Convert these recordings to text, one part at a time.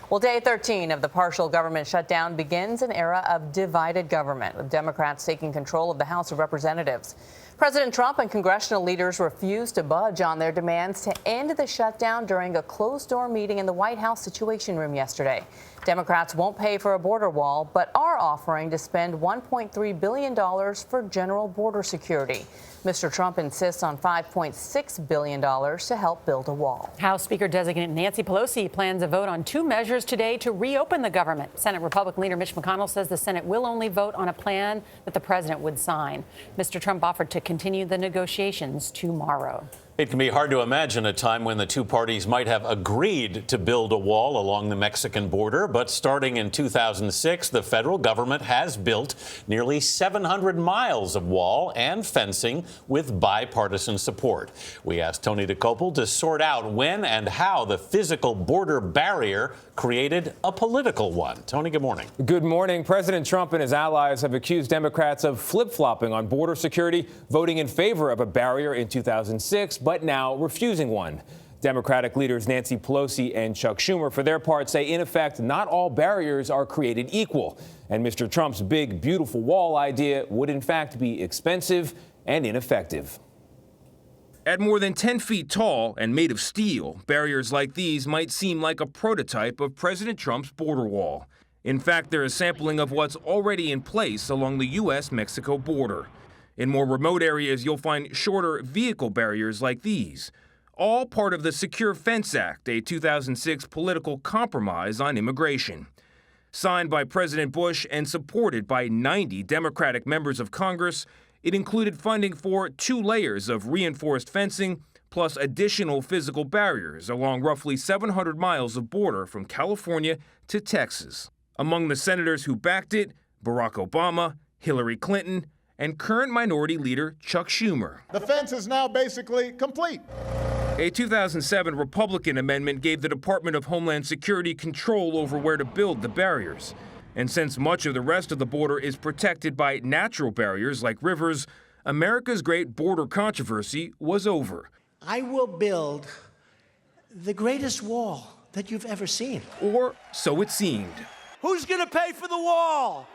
Well, day 13 of the partial government shutdown begins an era of divided government, with Democrats taking control of the House of Representatives. President Trump and congressional leaders refused to budge on their demands to end the shutdown during a closed-door meeting in the White House Situation Room yesterday. Democrats won't pay for a border wall, but are offering to spend $1.3 billion for general border security. Mr. Trump insists on $5.6 billion to help build a wall. House Speaker designate Nancy Pelosi plans a vote on two measures today to reopen the government. Senate Republican leader Mitch McConnell says the Senate will only vote on a plan that the president would sign. Mr. Trump offered to continue the negotiations tomorrow. It can be hard to imagine a time when the two parties might have agreed to build a wall along the Mexican border. But starting in 2006, the federal government has built nearly 700 miles of wall and fencing with bipartisan support. We asked Tony Dokoupil to sort out when and how the physical border barrier created a political one. Tony, good morning. Good morning. President Trump and his allies have accused Democrats of flip-flopping on border security, voting in favor of a barrier in 2006, but now refusing one. Democratic leaders Nancy Pelosi and Chuck Schumer, for their part, say, in effect, not all barriers are created equal. And Mr. Trump's big, beautiful wall idea would, in fact, be expensive and ineffective. At more than 10 feet tall and made of steel, barriers like these might seem like a prototype of President Trump's border wall. In fact, they're a sampling of what's already in place along the U.S. Mexico border. In more remote areas, you'll find shorter vehicle barriers like these, all part of the Secure Fence Act, a 2006 political compromise on immigration. Signed by President Bush and supported by 90 Democratic members of Congress, it included funding for 2 layers of reinforced fencing, plus additional physical barriers along roughly 700 miles of border from California to Texas. Among the senators who backed it, Barack Obama, Hillary Clinton, and current Minority Leader Chuck Schumer. The fence is now basically complete. A 2007 Republican amendment gave the Department of Homeland Security control over where to build the barriers. And since much of the rest of the border is protected by natural barriers like rivers, America's great border controversy was over. I will build the greatest wall that you've ever seen. Or so it seemed. Who's going to pay for the wall?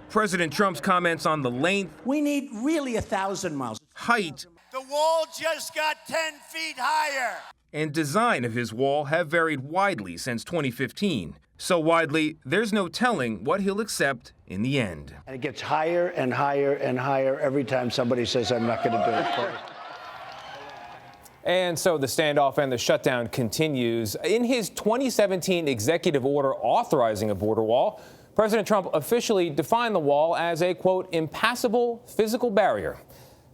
President Trump's comments on the length, We need really 1,000 miles. height, The wall just got 10 feet higher. and design of his wall have varied widely since 2015. So widely, there's no telling what he'll accept in the end. And it gets higher and higher and higher every time somebody says, I'm not going to do it. And so the standoff and the shutdown continues. In his 2017 executive order authorizing a border wall, President Trump officially defined the wall as a, quote, impassable physical barrier.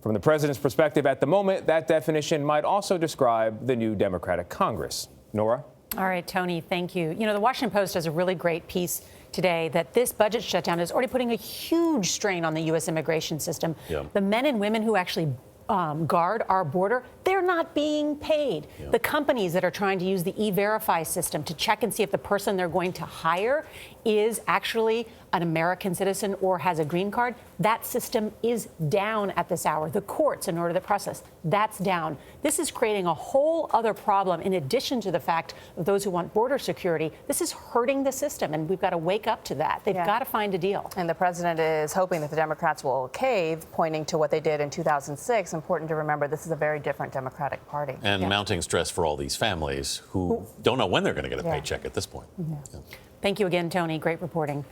From the president's perspective at the moment, that definition might also describe the new Democratic Congress. Norah? All right, Tony, thank you. You know, the Washington Post has a really great piece today that this budget shutdown is already putting a huge strain on the U.S. immigration system. Yeah. The men and women who actually guard our border, they're not being paid. Yeah. The companies that are trying to use the E-Verify system to check and see if the person they're going to hire is actually an American citizen or has a green card, that system is down at this hour. The courts, in order to process, that's down. This is creating a whole other problem in addition to the fact of those who want border security. This is hurting the system, and we've got to wake up to that. They've got to find a deal. And the president is hoping that the Democrats will cave, pointing to what they did in 2006. Important to remember, this is a very different Democratic Party. And mounting stress for all these families who don't know when they're going to get a paycheck at this point. Thank you again, Tony. Great reporting.